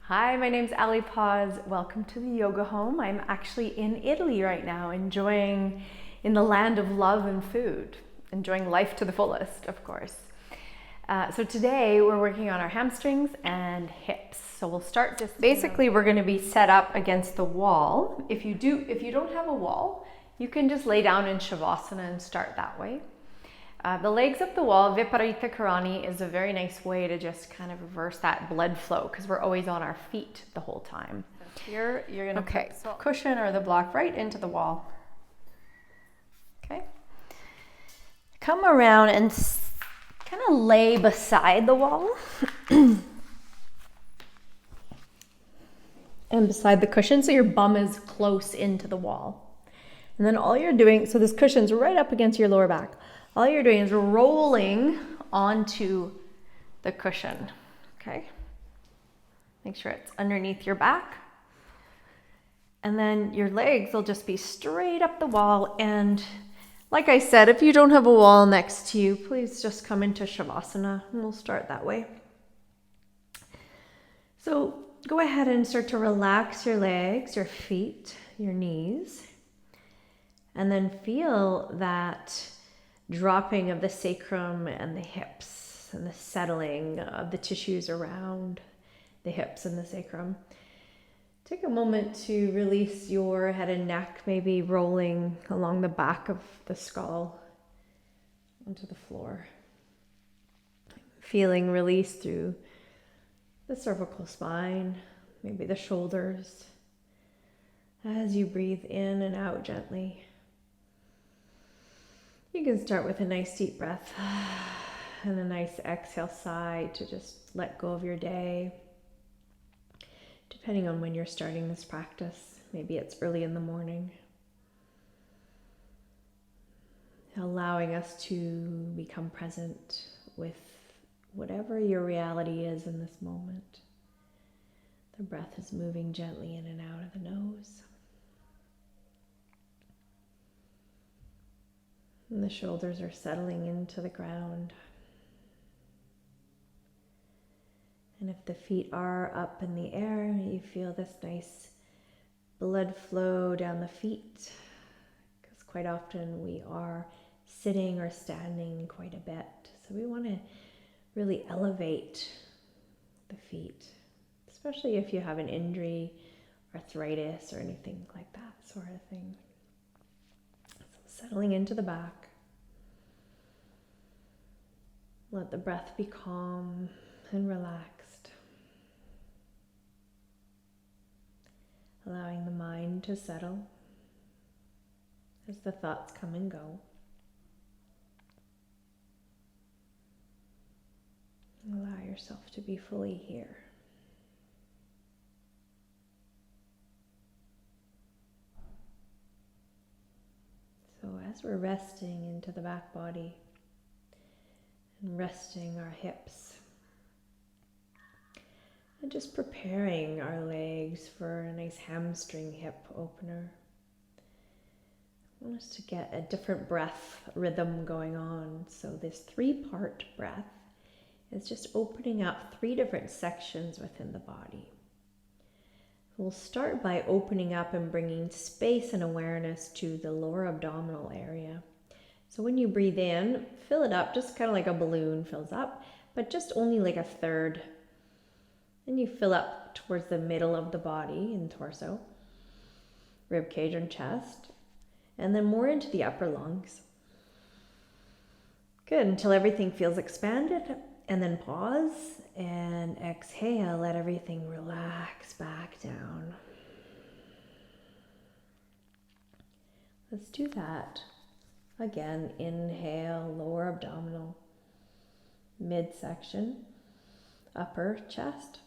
Hi, my name's Ali Paz. Welcome to the yoga home. I'm actually in Italy right now, enjoying in the land of love and food, enjoying life to the fullest, of course. So today we're working on our hamstrings and hips. So we'll start just basically we're going to be set up against the wall. If you don't have a wall, you can just lay down in shavasana and start that way. The legs up the wall, Viparita Karani, is a very nice way to just kind of reverse that blood flow because we're always on our feet the whole time. Here, you're going to put the cushion or the block right into the wall. Okay. Come around and kind of lay beside the wall and beside the cushion so your bum is close into the wall. And then all you're doing, so this cushion's right up against your lower back. All you're doing is rolling onto the cushion, okay? Make sure it's underneath your back. And then your legs will just be straight up the wall. And like I said, if you don't have a wall next to you, please just come into Shavasana and we'll start that way. So go ahead and start to relax your legs, your feet, your knees. And then feel that dropping of the sacrum and the hips and the settling of the tissues around the hips and the sacrum. Take a moment to release your head and neck, maybe rolling along the back of the skull onto the floor. Feeling release through the cervical spine, maybe the shoulders, as you breathe in and out gently. You can start with a nice deep breath and a nice exhale sigh to just let go of your day. Depending on when you're starting this practice, maybe it's early in the morning. Allowing us to become present with whatever your reality is in this moment. The breath is moving gently in and out of the nose. And the shoulders are settling into the ground. And if the feet are up in the air, you feel this nice blood flow down the feet. Because quite often we are sitting or standing quite a bit. So we want to really elevate the feet, especially if you have an injury, arthritis, or anything like that sort of thing. Settling into the back. Let the breath be calm and relaxed. Allowing the mind to settle as the thoughts come and go. Allow yourself to be fully here. So as we're resting into the back body and resting our hips and just preparing our legs for a nice hamstring hip opener, I want us to get a different breath rhythm going on. So this 3-part breath is just opening up 3 different sections within the body. We'll start by opening up and bringing space and awareness to the lower abdominal area. So when you breathe in, fill it up, just kind of like a balloon fills up, but just only like a third. Then you fill up towards the middle of the body and torso, rib cage and chest, and then more into the upper lungs. Good, until everything feels expanded. And then pause and exhale, let everything relax back down. Let's do that. Again, inhale, lower abdominal, midsection, upper chest.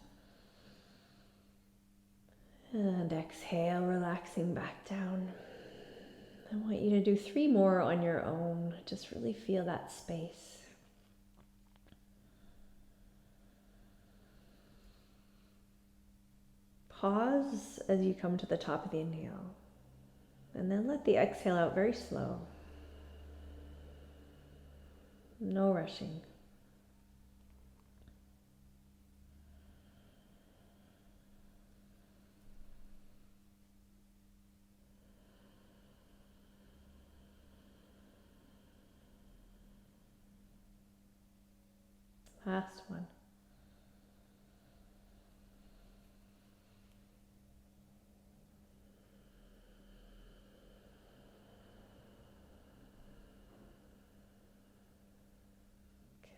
And exhale, relaxing back down. I want you to do 3 more on your own. Just really feel that space. Pause as you come to the top of the inhale, and then let the exhale out very slow. No rushing. Last one.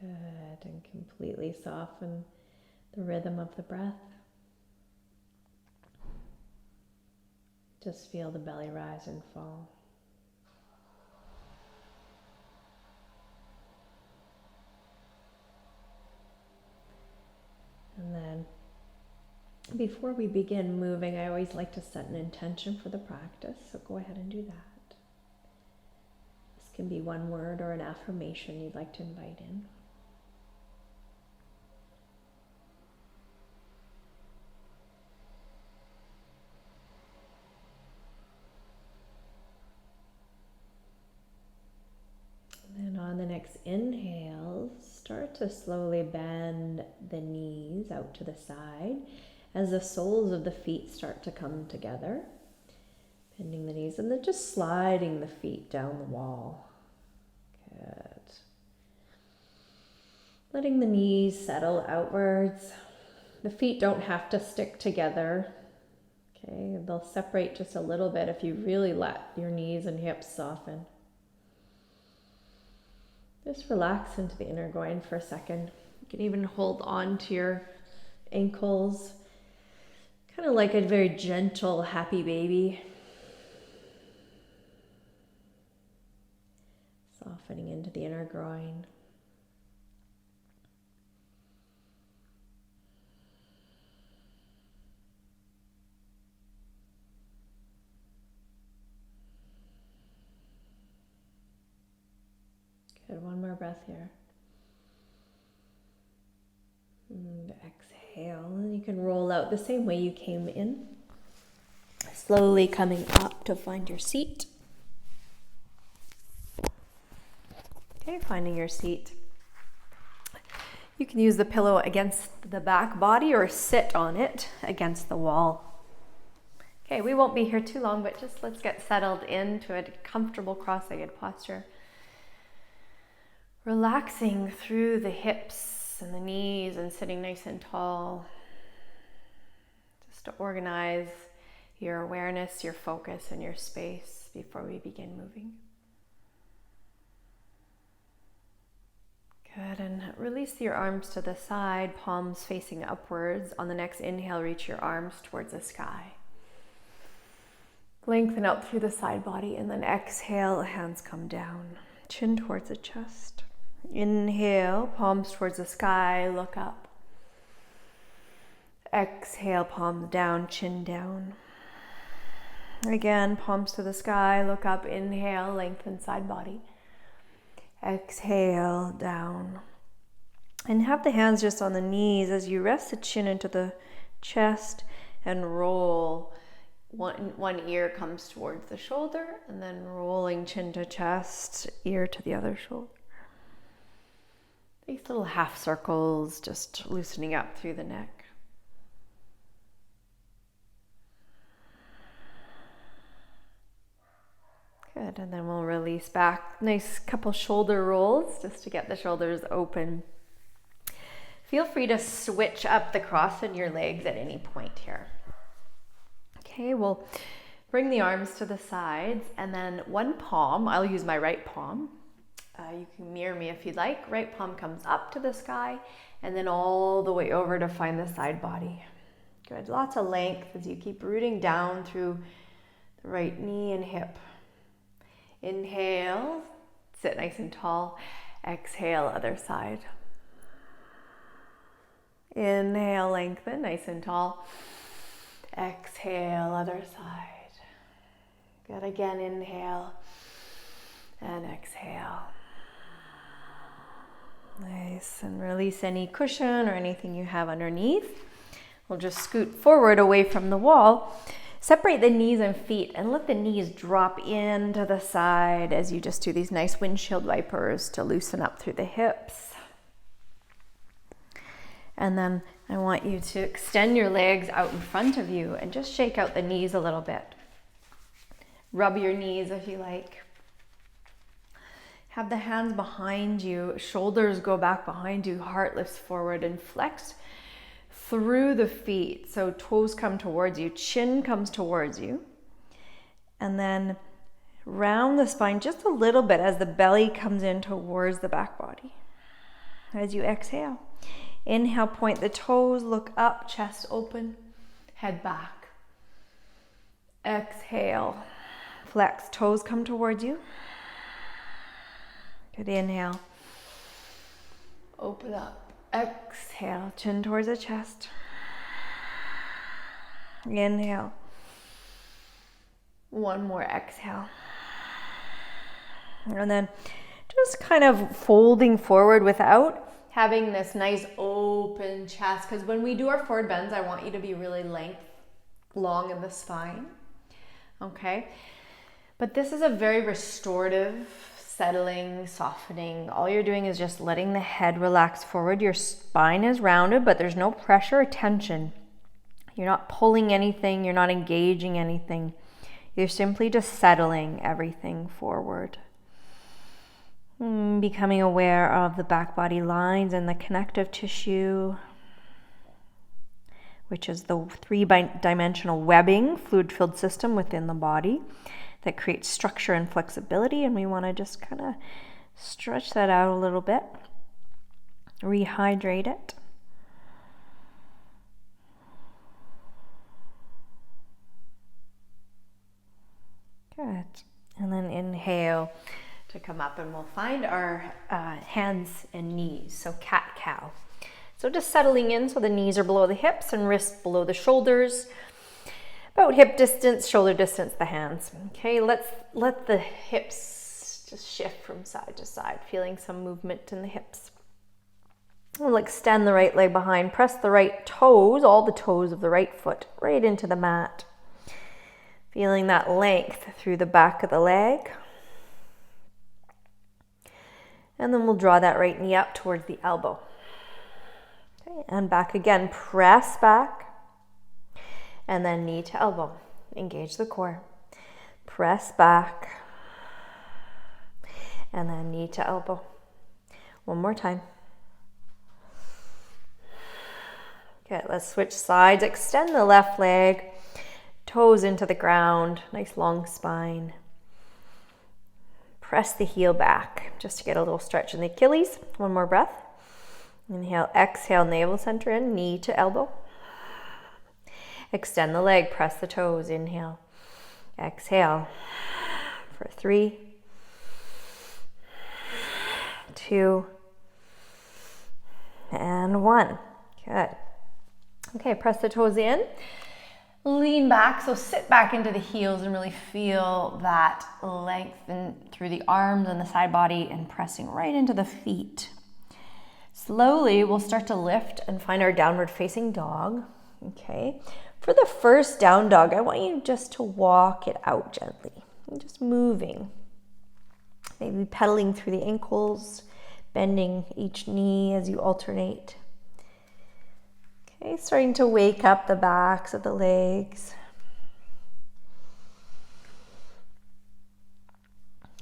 Good, and completely soften the rhythm of the breath. Just feel the belly rise and fall. And then before we begin moving, I always like to set an intention for the practice, so go ahead and do that. This can be one word or an affirmation you'd like to invite in. And on the next inhale, start to slowly bend the knees out to the side as the soles of the feet start to come together. Bending the knees and then just sliding the feet down the wall. Good. Letting the knees settle outwards. The feet don't have to stick together. Okay, they'll separate just a little bit if you really let your knees and hips soften. Just relax into the inner groin for a second. You can even hold on to your ankles, kind of like a very gentle, happy baby. Softening into the inner groin. Good, one more breath here. And exhale, and you can roll out the same way you came in. Slowly coming up to find your seat. Okay, finding your seat. You can use the pillow against the back body or sit on it against the wall. Okay, we won't be here too long, but just let's get settled into a comfortable cross-legged posture. Relaxing through the hips and the knees and sitting nice and tall. Just to organize your awareness, your focus, and your space before we begin moving. Good, and release your arms to the side, palms facing upwards. On the next inhale, reach your arms towards the sky. Lengthen out through the side body, and then exhale, hands come down, chin towards the chest. Inhale, palms towards the sky, look up. Exhale, palms down, chin down. Again, palms to the sky, look up, inhale, lengthen side body. Exhale, down. And have the hands just on the knees as you rest the chin into the chest and roll. One ear comes towards the shoulder, and then rolling chin to chest, ear to the other shoulder. These little half circles, just loosening up through the neck. Good, and then we'll release back. Nice couple shoulder rolls, just to get the shoulders open. Feel free to switch up the cross in your legs at any point here. Okay, we'll bring the arms to the sides, and then one palm, I'll use my right palm. You can mirror me if you'd like. Right palm comes up to the sky, and then all the way over to find the side body. Good, lots of length as you keep rooting down through the right knee and hip. Inhale, sit nice and tall. Exhale, other side. Inhale, lengthen, nice and tall. Exhale, other side. Good, again, inhale and exhale. Nice, and release any cushion or anything you have underneath. We'll just scoot forward away from the wall. Separate the knees and feet and let the knees drop into the side as you just do these nice windshield wipers to loosen up through the hips. And then I want you to extend your legs out in front of you and just shake out the knees a little bit. Rub your knees if you like. Have the hands behind you, shoulders go back behind you, heart lifts forward, and flex through the feet. So toes come towards you, chin comes towards you. And then round the spine just a little bit as the belly comes in towards the back body. As you exhale, inhale, point the toes, look up, chest open, head back. Exhale, flex, toes come towards you. Good, inhale, open up, exhale, chin towards the chest. Inhale, one more exhale. And then just kind of folding forward without having this nice open chest, because when we do our forward bends, I want you to be really long in the spine, okay? But this is a very restorative, settling, softening. All you're doing is just letting the head relax forward. Your spine is rounded, but there's no pressure or tension. You're not pulling anything, you're not engaging anything. You're simply just settling everything forward. Becoming aware of the back body lines and the connective tissue, which is the three-dimensional webbing, fluid-filled system within the body that creates structure and flexibility. And we want to just kind of stretch that out a little bit, rehydrate it. Good. And then inhale to come up, and we'll find our hands and knees. So cat-cow. So just settling in so the knees are below the hips and wrists below the shoulders. About hip distance, shoulder distance, the hands. Okay, let the hips just shift from side to side, feeling some movement in the hips. We'll extend the right leg behind, press the right toes, all the toes of the right foot, right into the mat. Feeling that length through the back of the leg. And then we'll draw that right knee up towards the elbow. Okay, and back again, press back. And then knee to elbow. Engage the core. Press back. And then knee to elbow. One more time. Okay, let's switch sides. Extend the left leg. Toes into the ground. Nice long spine. Press the heel back just to get a little stretch in the Achilles. One more breath. Inhale, exhale, navel center in, knee to elbow. Extend the leg, press the toes. Inhale, exhale for 3, 2, and 1. Good. Okay, press the toes in. Lean back, so sit back into the heels and really feel that lengthen through the arms and the side body and pressing right into the feet. Slowly, we'll start to lift and find our downward facing dog. Okay. For the first down dog, I want you just to walk it out gently. Just moving. Maybe pedaling through the ankles, bending each knee as you alternate. Okay, starting to wake up the backs of the legs.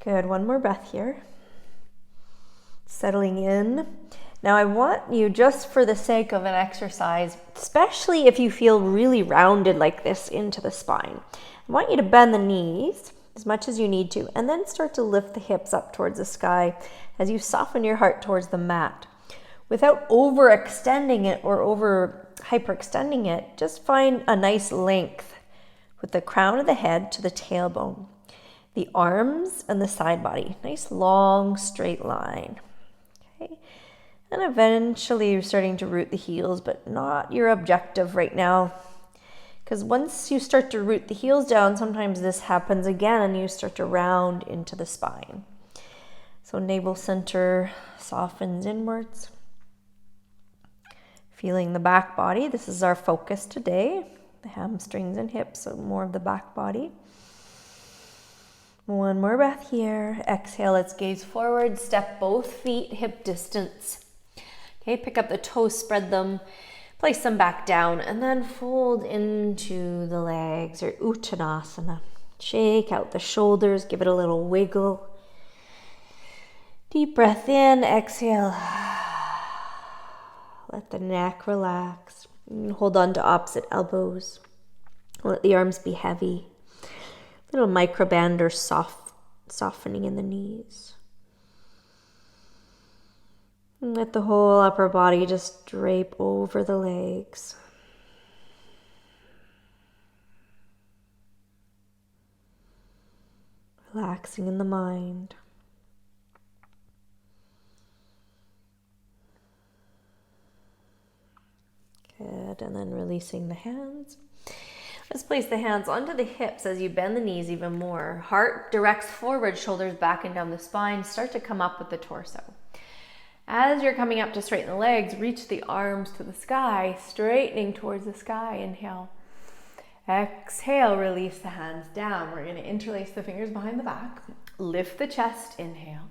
Good, one more breath here. Settling in. Now I want you, just for the sake of an exercise, especially if you feel really rounded like this into the spine, I want you to bend the knees as much as you need to, and then start to lift the hips up towards the sky as you soften your heart towards the mat. Without overextending it or hyperextending it, just find a nice length with the crown of the head to the tailbone, the arms and the side body. Nice long straight line. Okay. And eventually you're starting to root the heels, but not your objective right now. Because once you start to root the heels down, sometimes this happens again and you start to round into the spine. So navel center softens inwards. Feeling the back body. This is our focus today. The hamstrings and hips, so more of the back body. One more breath here. Exhale, let's gaze forward. Step both feet hip distance. Okay, pick up the toes, spread them, place them back down, and then fold into the legs, or Uttanasana. Shake out the shoulders, give it a little wiggle. Deep breath in, exhale. Let the neck relax. Hold on to opposite elbows. Let the arms be heavy. Little micro bend or softening in the knees. And let the whole upper body just drape over the legs. Relaxing in the mind. Good, and then releasing the hands. Let's place the hands onto the hips as you bend the knees even more. Heart directs forward, shoulders back and down the spine. Start to come up with the torso. As you're coming up to straighten the legs, reach the arms to the sky, straightening towards the sky. Inhale. Exhale, release the hands down. We're going to interlace the fingers behind the back. Lift the chest, inhale.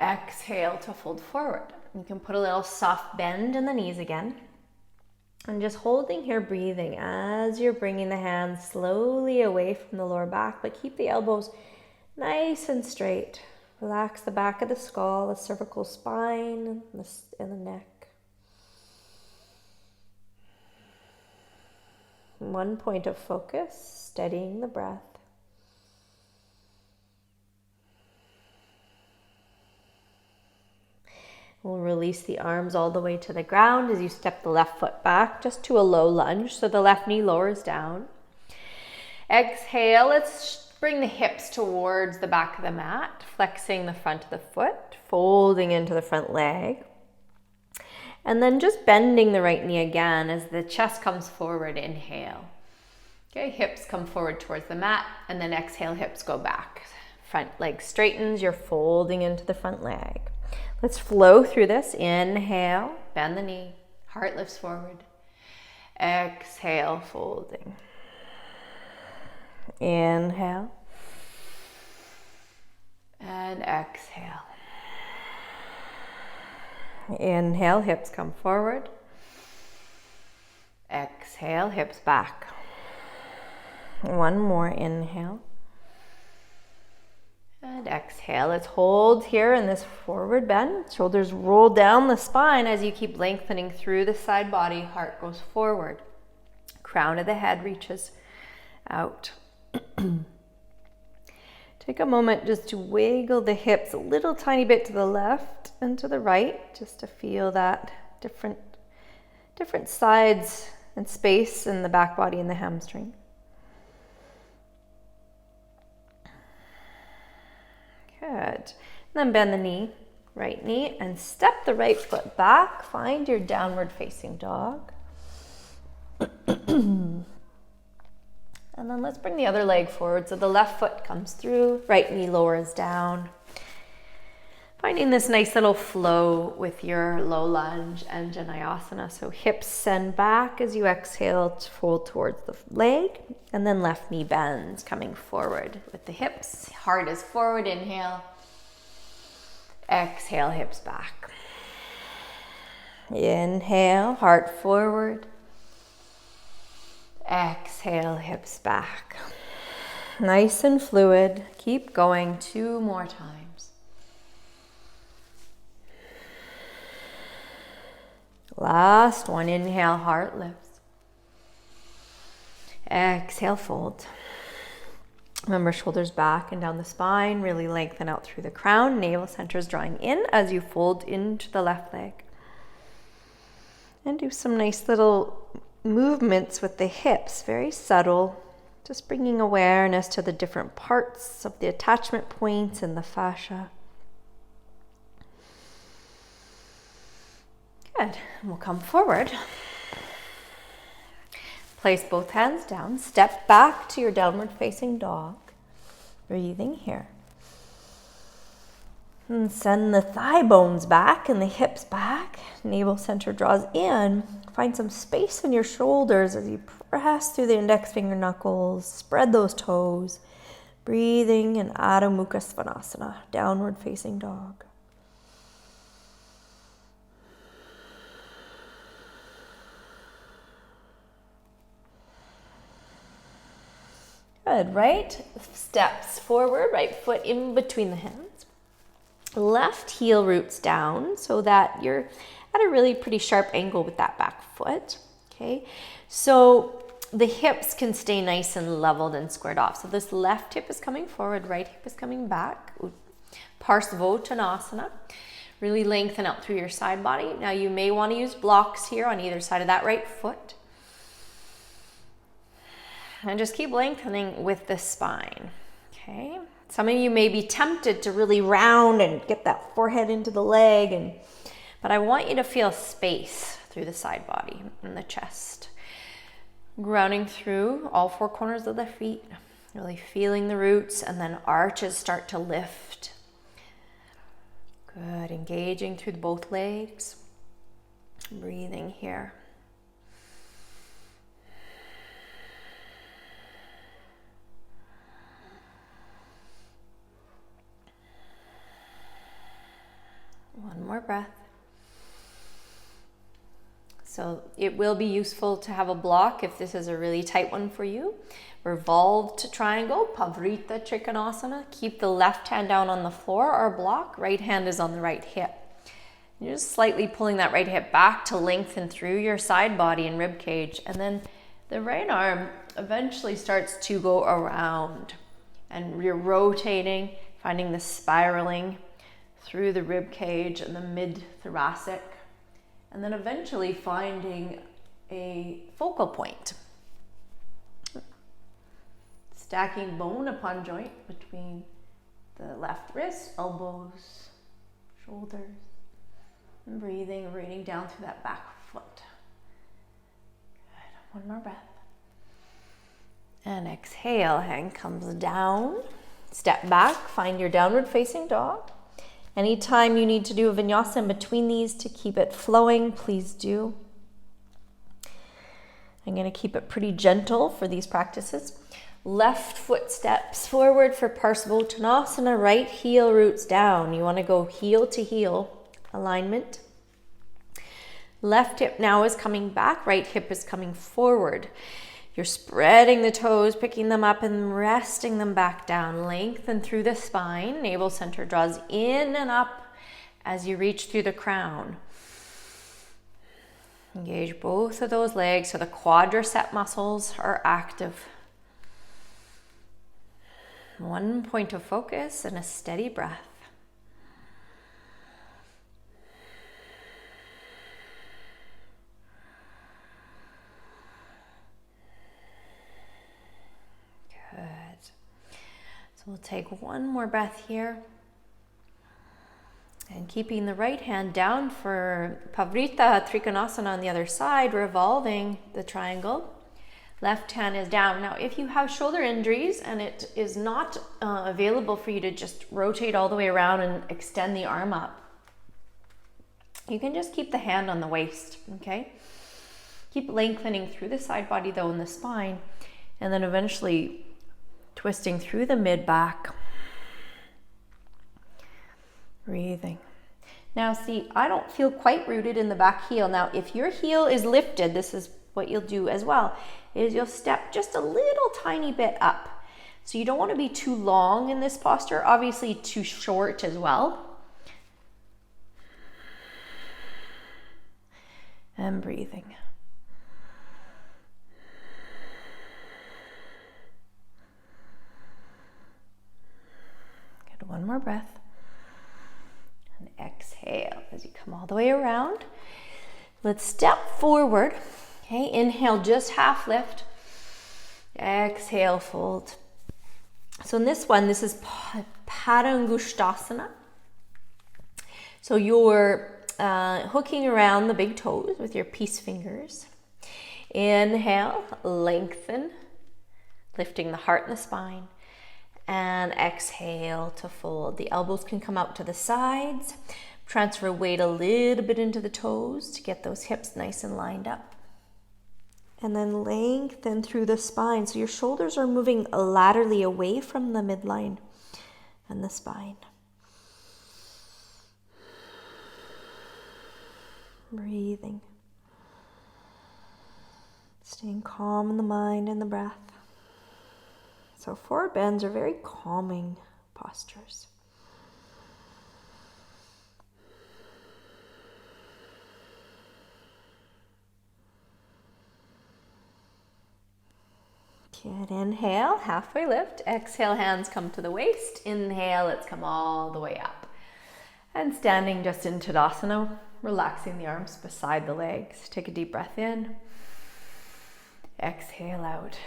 Exhale to fold forward. You can put a little soft bend in the knees again. And just holding here, breathing as you're bringing the hands slowly away from the lower back, but keep the elbows nice and straight. Relax the back of the skull, the cervical spine, and the neck. One point of focus, steadying the breath. We'll release the arms all the way to the ground as you step the left foot back just to a low lunge, so the left knee lowers down. Exhale, let's bring the hips towards the back of the mat, flexing the front of the foot, folding into the front leg. And then just bending the right knee again as the chest comes forward, inhale. Okay, hips come forward towards the mat, and then exhale, hips go back. Front leg straightens, you're folding into the front leg. Let's flow through this. Inhale, bend the knee, heart lifts forward. Exhale, folding. Inhale. And exhale. Inhale, hips come forward. Exhale, hips back. One more, inhale. And exhale. Let's hold here in this forward bend. Shoulders roll down the spine as you keep lengthening through the side body. Heart goes forward. Crown of the head reaches out. Take a moment just to wiggle the hips a little tiny bit to the left and to the right, just to feel that different sides and space in the back body and the hamstring. Good. And then bend the knee, right knee, and step the right foot back. Find your downward facing dog. And then let's bring the other leg forward so the left foot comes through, right knee lowers down. Finding this nice little flow with your low lunge and Janayasana. So hips send back as you exhale to fold towards the leg, and then left knee bends, coming forward with the hips. Heart is forward, inhale. Exhale, hips back. Inhale, heart forward. Exhale, hips back. Nice and fluid. Keep going 2 more times. Last one. Inhale, heart lifts. Exhale, fold. Remember, shoulders back and down the spine. Really lengthen out through the crown. Navel center is drawing in as you fold into the left leg. And do some nice little movements with the hips, very subtle, just bringing awareness to the different parts of the attachment points and the fascia. Good. And we'll come forward. Place both hands down. Step back to your downward facing dog. Breathing here. And send the thigh bones back and the hips back. Navel center draws in. Find some space in your shoulders as you press through the index finger knuckles. Spread those toes. Breathing in Adho Mukha Svanasana, downward facing dog. Good. Right steps forward, right foot in between the hands. Left heel roots down so that you're at a really pretty sharp angle with that back foot. Okay, so the hips can stay nice and leveled and squared off. So this left hip is coming forward, right hip is coming back. Parsvottanasana. Really lengthen out through your side body. Now you may want to use blocks here on either side of that right foot. And just keep lengthening with the spine. Okay. Some of you may be tempted to really round and get that forehead into the leg, but I want you to feel space through the side body and the chest. Grounding through all four corners of the feet, really feeling the roots, and then arches start to lift. Good, engaging through both legs. Breathing here. One more breath. So it will be useful to have a block if this is a really tight one for you. Revolved triangle, Pavrita Trikonasana. Keep the left hand down on the floor or block. Right hand is on the right hip. You're just slightly pulling that right hip back to lengthen through your side body and rib cage. And then the right arm eventually starts to go around. And you're rotating, finding the spiraling through the rib cage and the mid-thoracic. And then eventually finding a focal point. Stacking bone upon joint between the left wrist, elbows, shoulders. And breathing, raining down through that back foot. Good. One more breath. And exhale, hand comes down. Step back, find your downward facing dog. Anytime you need to do a vinyasa in between these to keep it flowing, please do. I'm going to keep it pretty gentle for these practices. Left foot steps forward for Parsvottanasana, right heel roots down. You want to go heel to heel alignment. Left hip now is coming back, right hip is coming forward. You're spreading the toes, picking them up and resting them back down. Lengthen through the spine. Navel center draws in and up as you reach through the crown. Engage both of those legs so the quadricep muscles are active. One point of focus and a steady breath. So we'll take one more breath here. And keeping the right hand down for Pavrita Trikonasana on the other side, revolving the triangle. Left hand is down. Now, if you have shoulder injuries and it is not available for you to just rotate all the way around and extend the arm up, you can just keep the hand on the waist, okay? Keep lengthening through the side body though in the spine, and then eventually twisting through the mid-back. Breathing. Now see, I don't feel quite rooted in the back heel. Now, if your heel is lifted, this is what you'll do as well, is you'll step just a little tiny bit up. So you don't want to be too long in this posture, obviously too short as well. And breathing. Good, one more breath. And exhale as you come all the way around. Let's step forward. Okay, inhale, just half lift. Exhale, fold. So in this one, this is Padangusthasana. So you're hooking around the big toes with your peace fingers. Inhale, lengthen, lifting the heart and the spine. And exhale to fold. The elbows can come out to the sides. Transfer weight a little bit into the toes to get those hips nice and lined up. And then lengthen through the spine. So your shoulders are moving laterally away from the midline and the spine. Breathing. Staying calm in the mind and the breath. So forward bends are very calming postures. Good, inhale, halfway lift. Exhale, hands come to the waist. Inhale, let's come all the way up. And standing just in Tadasana, relaxing the arms beside the legs. Take a deep breath in. Exhale out.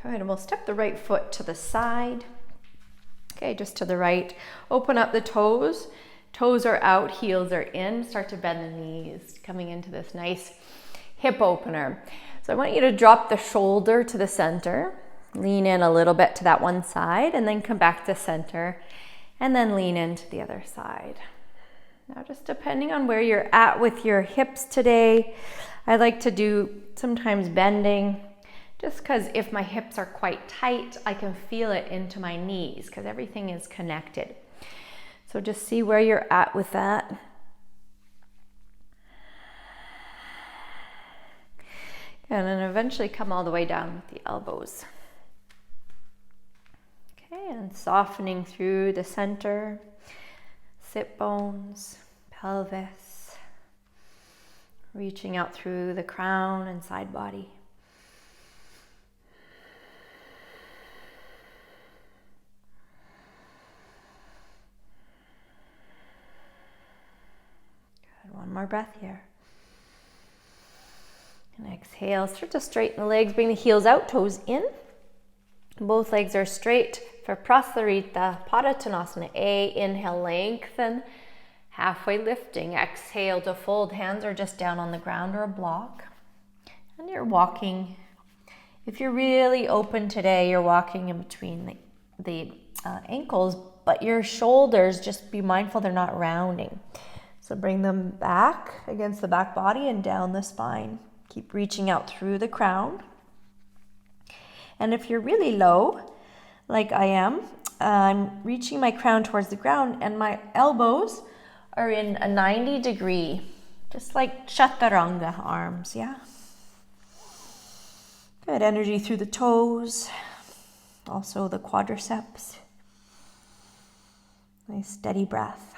Good, and we'll step the right foot to the side. Okay, just to the right. Open up the toes. Toes are out, heels are in. Start to bend the knees, coming into this nice hip opener. So I want you to drop the shoulder to the center. Lean in a little bit to that one side, and then come back to center, and then lean into the other side. Now, just depending on where you're at with your hips today, I like to do sometimes bending, just because if my hips are quite tight, I can feel it into my knees because everything is connected. So just see where you're at with that. And then eventually come all the way down with the elbows. Okay, and softening through the center, sit bones, pelvis, reaching out through the crown and side body. Good, one more breath here. And exhale, start to straighten the legs, bring the heels out, toes in. Both legs are straight for Prasarita, Padottanasana A. Inhale, lengthen, halfway lifting. Exhale to fold, hands are just down on the ground or a block. And you're walking. If you're really open today, you're walking in between the ankles, but your shoulders, just be mindful they're not rounding. So bring them back against the back body and down the spine. Keep reaching out through the crown. And if you're really low, like I am, I'm reaching my crown towards the ground and my elbows are in a 90 degree, just like chaturanga arms, yeah? Good, energy through the toes, also the quadriceps. Nice steady breath.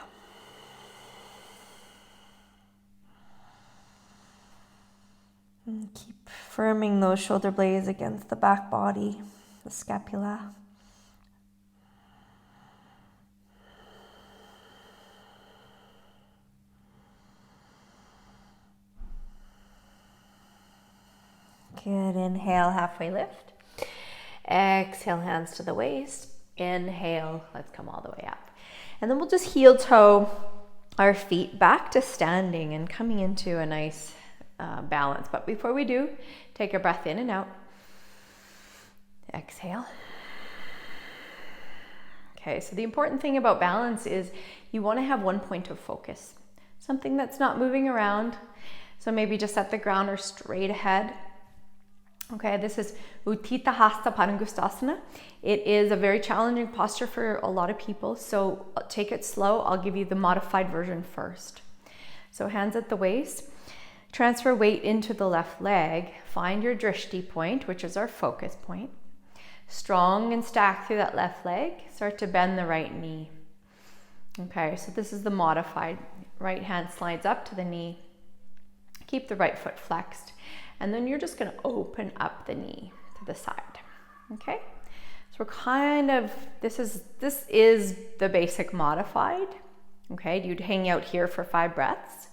And keep firming those shoulder blades against the back body, the scapula. Good, inhale, halfway lift. Exhale, hands to the waist. Inhale, let's come all the way up. And then we'll just heel toe our feet back to standing and coming into a nice balance. But before we do, take a breath in and out. Exhale. Okay, so the important thing about balance is you want to have one point of focus, something that's not moving around. So maybe just at the ground or straight ahead. Okay, this is Utthita Hasta Padangustasana. It is a very challenging posture for a lot of people, so take it slow. I'll give you the modified version first. So hands at the waist. Transfer weight into the left leg. Find your drishti point, which is our focus point. Strong and stack through that left leg. Start to bend the right knee. Okay, so this is the modified. Right hand slides up to the knee. Keep the right foot flexed. And then you're just going to open up the knee to the side. Okay, so we're kind of, this is the basic modified. Okay, you'd hang out here for 5 breaths.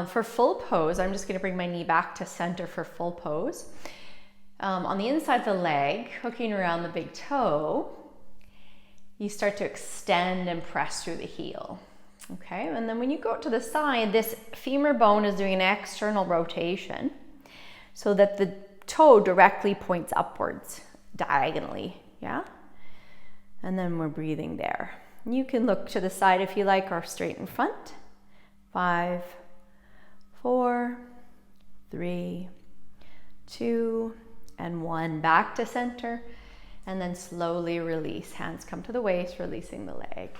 For full pose, I'm just going to bring my knee back to center for full pose. On the inside of the leg, hooking around the big toe, you start to extend and press through the heel. Okay, and then when you go to the side, this femur bone is doing an external rotation so that the toe directly points upwards, diagonally, yeah? And then we're breathing there. You can look to the side if you like, or straight in front. 5, 4, 3, 2, and 1. Back to center, and then slowly release. Hands come to the waist, releasing the leg.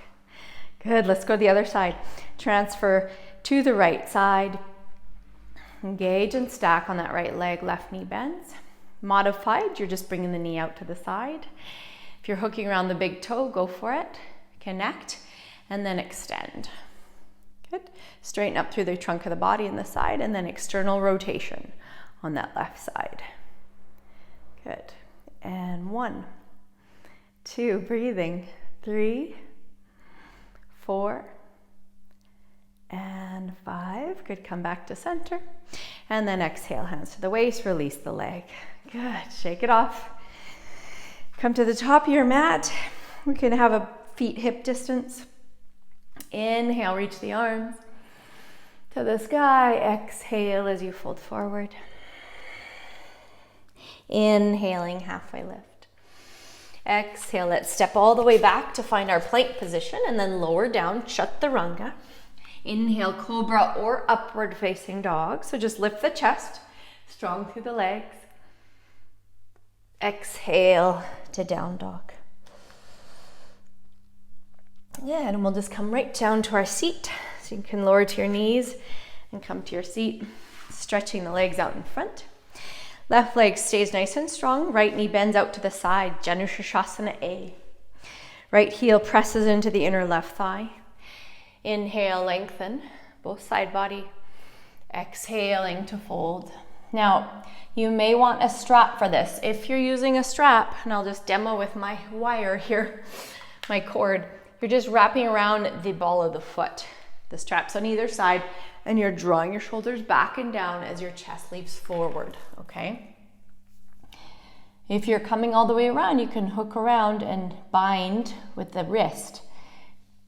Good, let's go to the other side. Transfer to the right side. Engage and stack on that right leg, left knee bends. Modified, you're just bringing the knee out to the side. If you're hooking around the big toe, go for it. Connect, and then extend. Good. Straighten up through the trunk of the body and the side, and then external rotation on that left side. Good. And 1, 2, breathing. 3, 4, and 5. Good. Come back to center. And then exhale, hands to the waist, release the leg. Good. Shake it off. Come to the top of your mat. We can have a feet hip distance. Inhale, reach the arms to the sky. Exhale as you fold forward. Inhaling, halfway lift. Exhale, let's step all the way back to find our plank position and then lower down, chaturanga. Inhale, cobra or upward facing dog. So just lift the chest, strong through the legs. Exhale to down dog. Yeah, and we'll just come right down to our seat. So you can lower to your knees and come to your seat, stretching the legs out in front. Left leg stays nice and strong. Right knee bends out to the side, Janu Shirshasana A. Right heel presses into the inner left thigh. Inhale, lengthen, both side body. Exhaling to fold. Now, you may want a strap for this. If you're using a strap, and I'll just demo with my wire here, my cord, you're just wrapping around the ball of the foot. The strap's on either side, and you're drawing your shoulders back and down as your chest leaps forward, okay? If you're coming all the way around, you can hook around and bind with the wrist,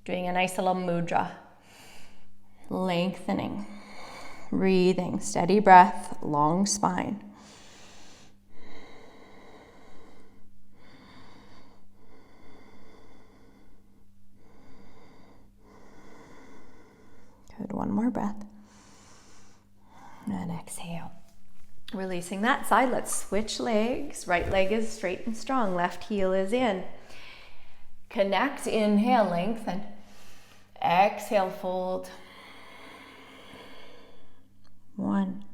doing a nice little mudra. Lengthening, breathing, steady breath, long spine. Good, one more breath. And exhale. Releasing that side, let's switch legs. Right leg is straight and strong, left heel is in. Connect, inhale, lengthen. Exhale, fold. 1,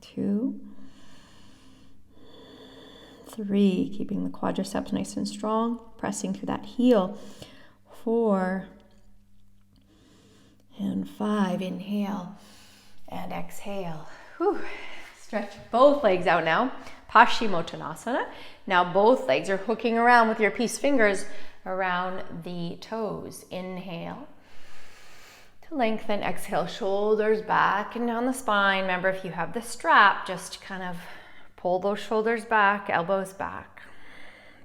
2, 3, keeping the quadriceps nice and strong, pressing through that heel. 4 and 5, inhale and exhale. Whew. Stretch both legs out now, Paschimottanasana. Now both legs are hooking around with your peace fingers around the toes. Inhale to lengthen, exhale, shoulders back and down the spine. Remember, if you have the strap, just kind of pull those shoulders back, elbows back.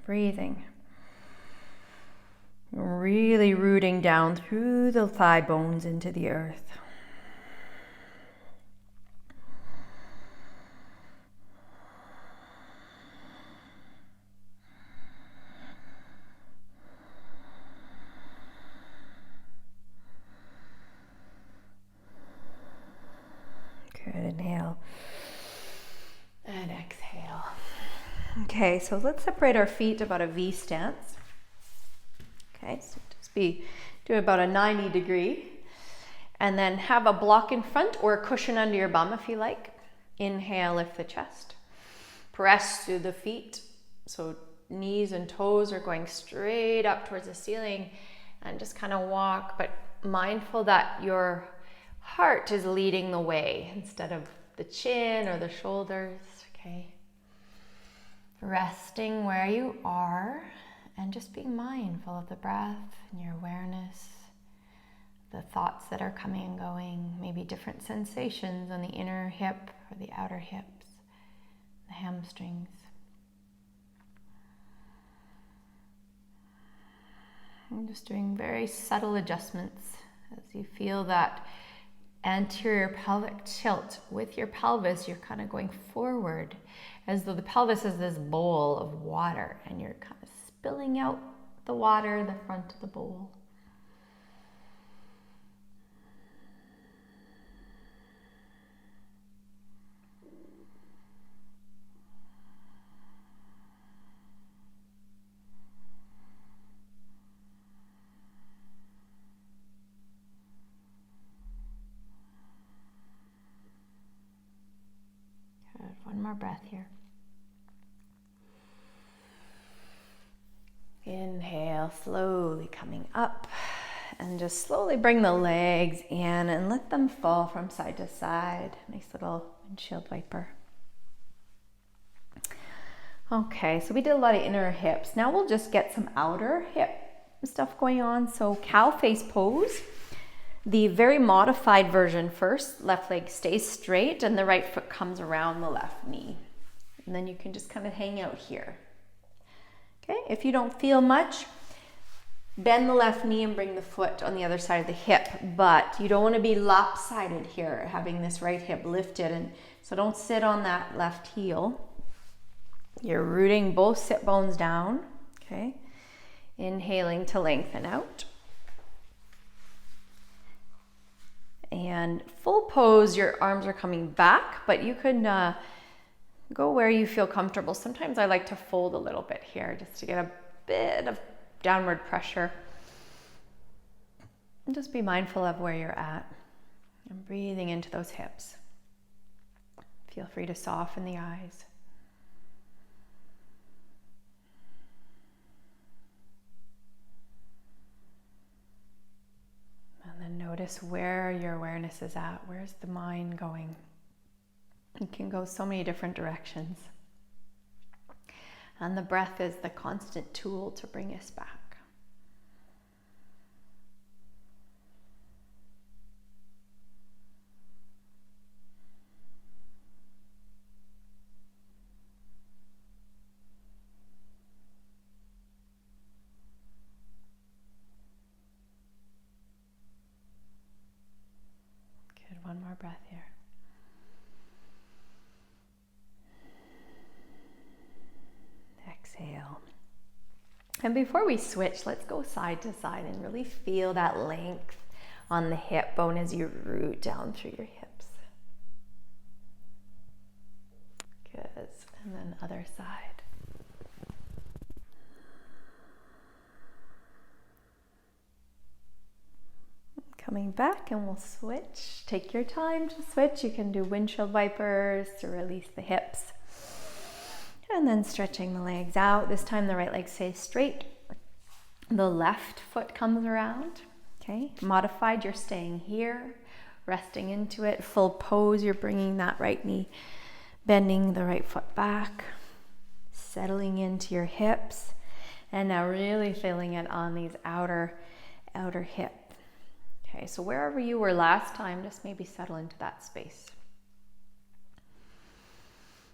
Breathing. Really rooting down through the thigh bones into the earth. Good, inhale and exhale. Okay, so let's separate our feet about a V stance. Okay, so just do about a 90 degree, and then have a block in front or a cushion under your bum if you like. Inhale, lift the chest. Press through the feet, so knees and toes are going straight up towards the ceiling, and just kind of walk, but mindful that your heart is leading the way instead of the chin or the shoulders, okay? Resting where you are. And just being mindful of the breath and your awareness, the thoughts that are coming and going, maybe different sensations on the inner hip or the outer hips, the hamstrings. And just doing very subtle adjustments as you feel that anterior pelvic tilt with your pelvis. You're kind of going forward as though the pelvis is this bowl of water and you're kind of spilling out the water in the front of the bowl. Good, one more breath here. Inhale, slowly coming up, and just slowly bring the legs in and let them fall from side to side. Nice little windshield wiper. Okay, so we did a lot of inner hips. Now we'll just get some outer hip stuff going on. So cow face pose, the very modified version first. Left leg stays straight and the right foot comes around the left knee. And then you can just kind of hang out here. Okay, if you don't feel much, bend the left knee and bring the foot on the other side of the hip, but you don't want to be lopsided here, having this right hip lifted, and so don't sit on that left heel. You're rooting both sit bones down, okay? Inhaling to lengthen out. And full pose, your arms are coming back, but you can go where you feel comfortable. Sometimes I like to fold a little bit here just to get a bit of downward pressure. And just be mindful of where you're at and breathing into those hips. Feel free to soften the eyes. And then notice where your awareness is at. Where's the mind going? It can go so many different directions. And the breath is the constant tool to bring us back. Good, one more breath here. Exhale. And before we switch, let's go side to side and really feel that length on the hip bone as you root down through your hips. Good. And then other side. Coming back and we'll switch. Take your time to switch. You can do windshield wipers to release the hips. And then stretching the legs out. This time the right leg stays straight. The left foot comes around. Okay, modified, you're staying here, resting into it. Full pose, you're bringing that right knee, bending the right foot back, settling into your hips. And now really feeling it on these outer hip. Okay, so wherever you were last time, just maybe settle into that space.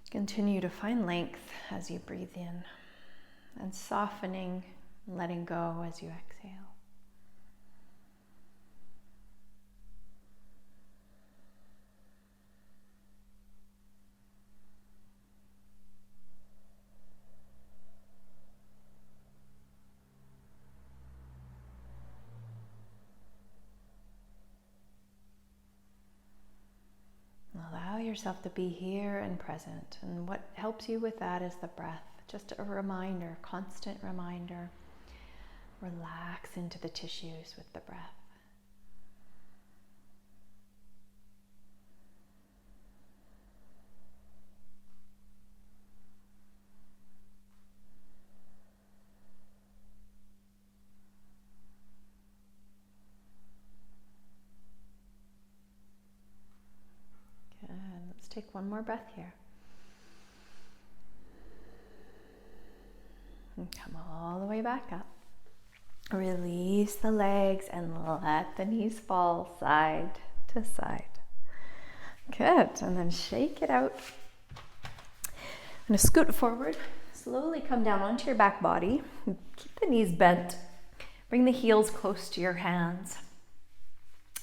Continue to find length as you breathe in and softening, letting go as you exhale. Allow yourself to be here and present. And what helps you with that is the breath. Just a reminder, constant reminder. Relax into the tissues with the breath. Take one more breath here. And come all the way back up. Release the legs and let the knees fall side to side. Good. And then shake it out. I'm going to scoot forward. Slowly come down onto your back body. Keep the knees bent. Bring the heels close to your hands.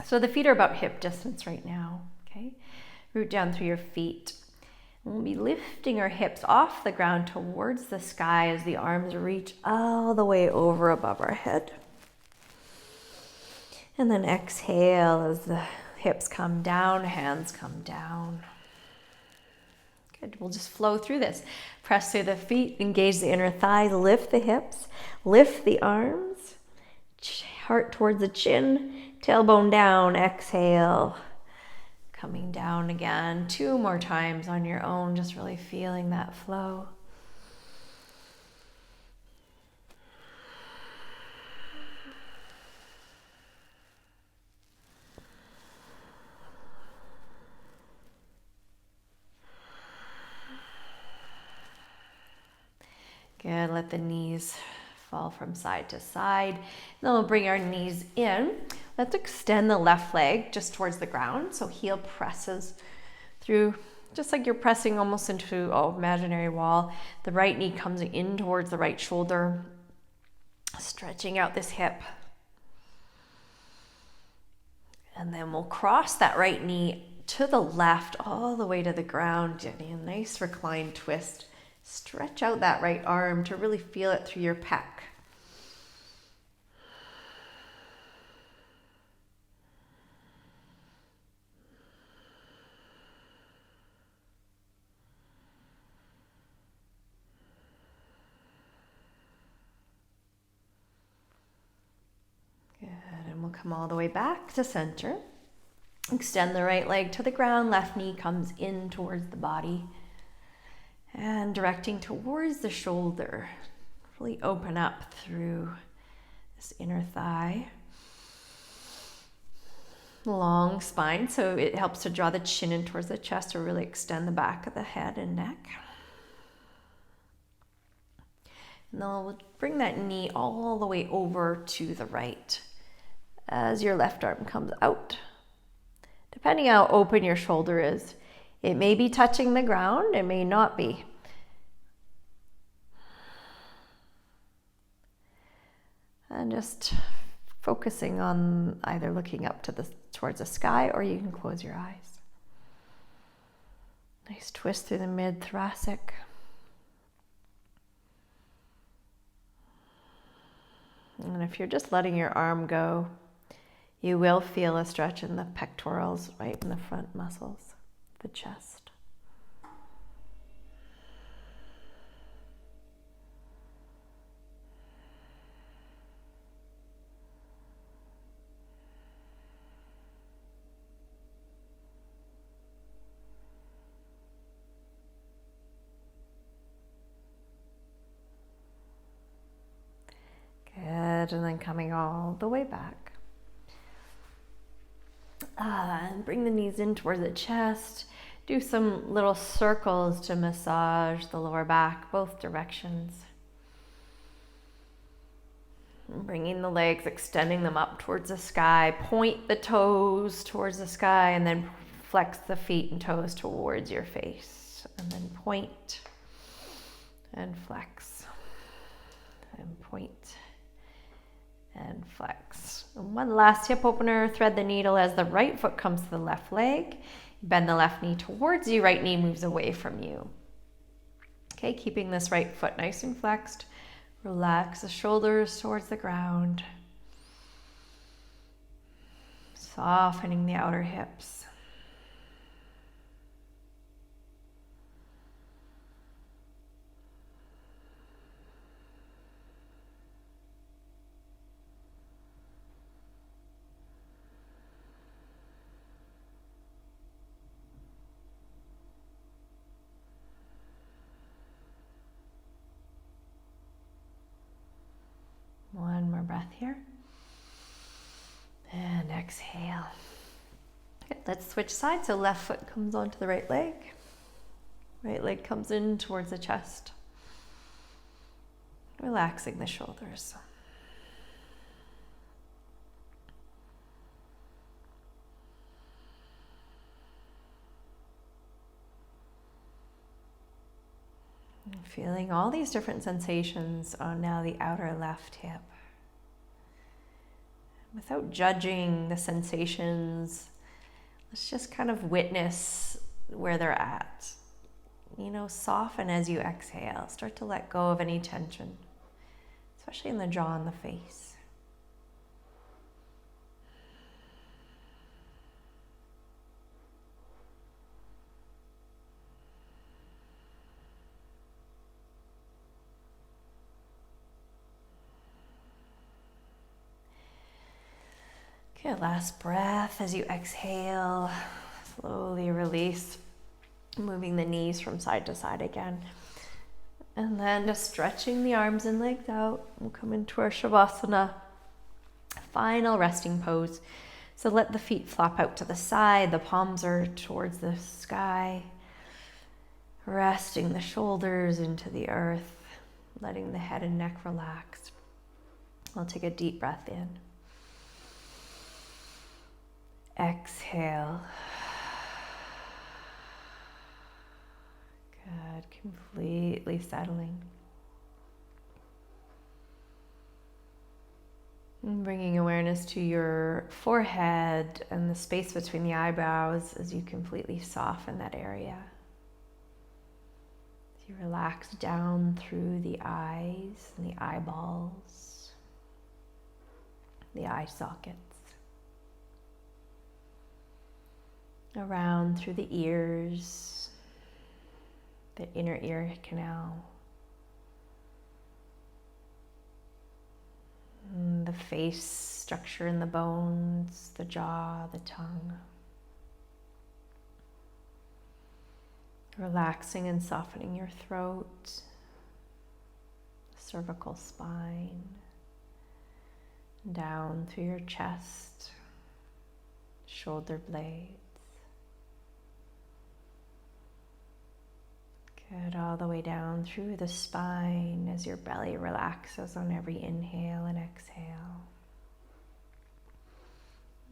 So the feet are about hip distance right now. Okay. Root down through your feet. We'll be lifting our hips off the ground towards the sky as the arms reach all the way over above our head. And then exhale as the hips come down, hands come down. Good, we'll just flow through this. Press through the feet, engage the inner thighs, lift the hips, lift the arms, heart towards the chin, tailbone down, exhale. Coming down again, 2 more times on your own, just really feeling that flow. Good, let the knees fall from side to side. Then we'll bring our knees in. Let's extend the left leg just towards the ground. So heel presses through, just like you're pressing almost into an imaginary wall. The right knee comes in towards the right shoulder, stretching out this hip. And then we'll cross that right knee to the left all the way to the ground, getting a nice reclined twist. Stretch out that right arm to really feel it through your pec. Good, and we'll come all the way back to center. Extend the right leg to the ground, left knee comes in towards the body. And directing towards the shoulder, really open up through this inner thigh. Long spine, so it helps to draw the chin in towards the chest to really extend the back of the head and neck. And then we'll bring that knee all the way over to the right as your left arm comes out. Depending how open your shoulder is, it may be touching the ground, it may not be. And just focusing on either looking up towards the sky, or you can close your eyes. Nice twist through the mid-thoracic. And if you're just letting your arm go, you will feel a stretch in the pectorals, right in the front muscles, the chest. Good, and then coming all the way back. And bring the knees in towards the chest. Do some little circles to massage the lower back, both directions. And bringing the legs, extending them up towards the sky. Point the toes towards the sky and then flex the feet and toes towards your face. And then point and flex and point and flex. And one last hip opener, thread the needle as the right foot comes to the left leg. Bend the left knee towards you, right knee moves away from you. Okay, keeping this right foot nice and flexed. Relax the shoulders towards the ground. Softening the outer hips. One more breath here. And exhale. Okay, let's switch sides. So left foot comes onto the right leg. Right leg comes in towards the chest. Relaxing the shoulders. Feeling all these different sensations on now the outer left hip. Without judging the sensations, let's just kind of witness where they're at. You know, soften as you exhale. Start to let go of any tension, especially in the jaw and the face. Okay, last breath as you exhale, slowly release, moving the knees from side to side again. And then just stretching the arms and legs out. We'll come into our Shavasana, final resting pose. So let the feet flop out to the side, the palms are towards the sky, resting the shoulders into the earth. letting the head and neck relax. I'll take a deep breath in. Exhale. Good, completely settling. And bringing awareness to your forehead and the space between the eyebrows as you completely soften that area. As you relax down through the eyes and the eyeballs, the eye sockets, around through the ears, the inner ear canal, and the face structure in the bones, the jaw, the tongue. Relaxing and softening your throat, cervical spine, down through your chest, shoulder blades. Good, all the way down through the spine as your belly relaxes on every inhale and exhale.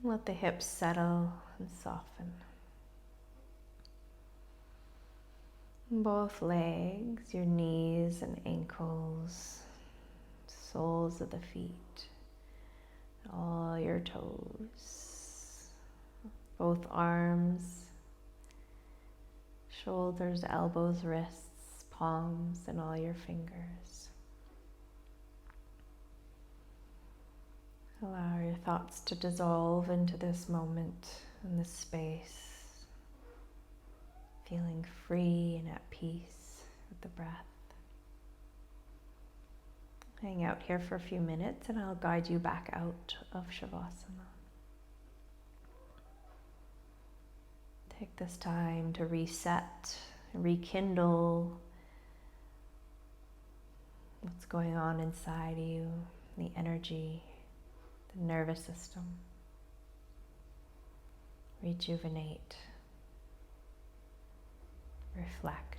Let the hips settle and soften. Both legs, your knees and ankles, soles of the feet, all your toes, both arms, shoulders, elbows, wrists, palms, and all your fingers. Allow your thoughts to dissolve into this moment, in this space, feeling free and at peace with the breath. Hang out here for a few minutes and I'll guide you back out of Shavasana. Take this time to reset, rekindle what's going on inside you, the energy, the nervous system. Rejuvenate. Reflect.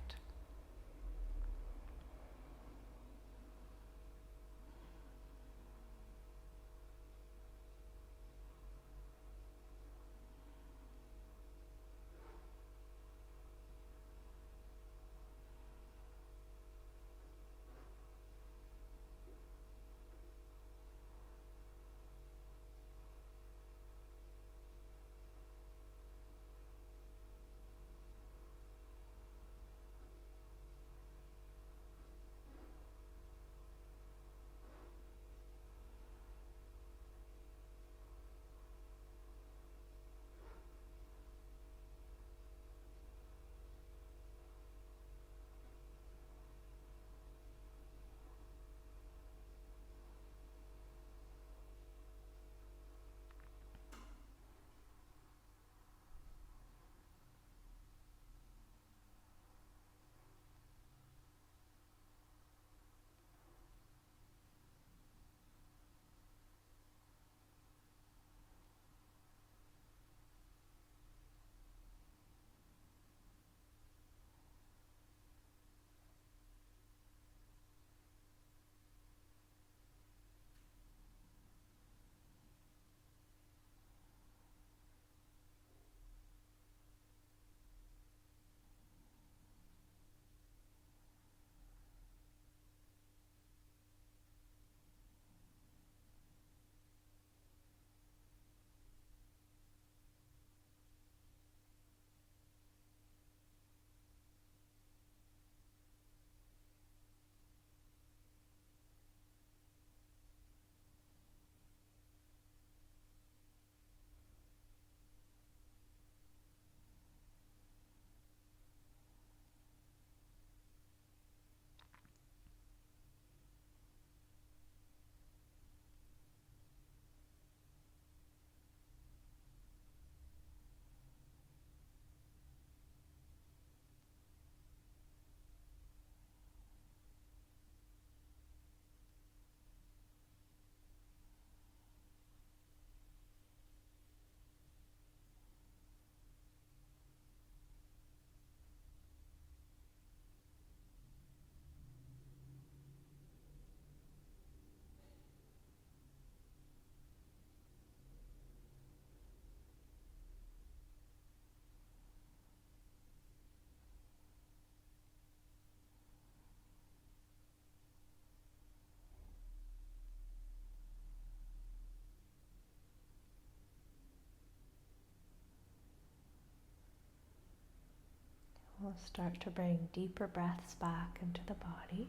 We'll start to bring deeper breaths back into the body.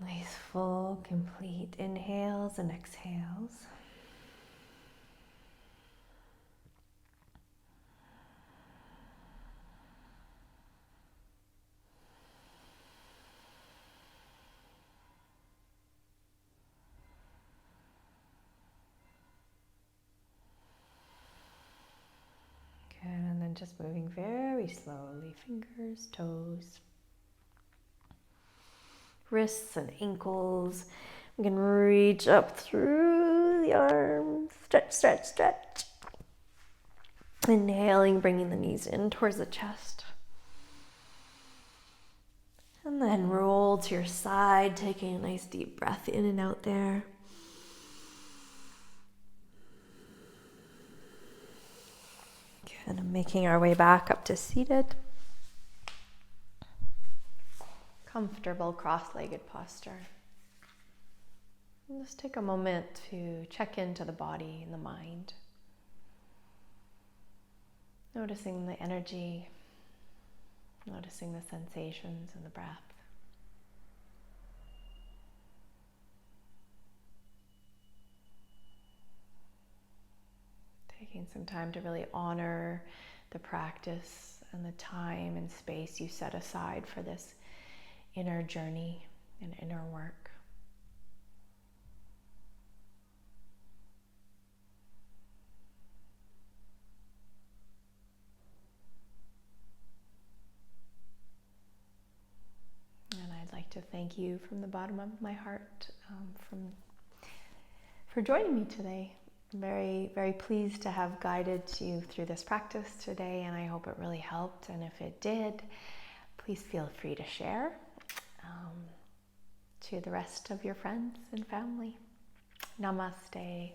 Nice full, complete inhales and exhales. Good, and then just moving very slowly, fingers, toes, wrists and ankles. We can reach up through the arms. Stretch, stretch, stretch. Inhaling, bringing the knees in towards the chest. And then roll to your side, taking a nice deep breath in and out there. Kind of making our way back up to seated. Comfortable cross-legged posture. And just take a moment to check into the body and the mind. Noticing the energy, noticing the sensations and the breath. Taking some time to really honor the practice and the time and space you set aside for this inner journey and inner work. And I'd like to thank you from the bottom of my heart for joining me today. I'm very, very pleased to have guided you through this practice today, and I hope it really helped. And if it did, please feel free to share to the rest of your friends and family. Namaste.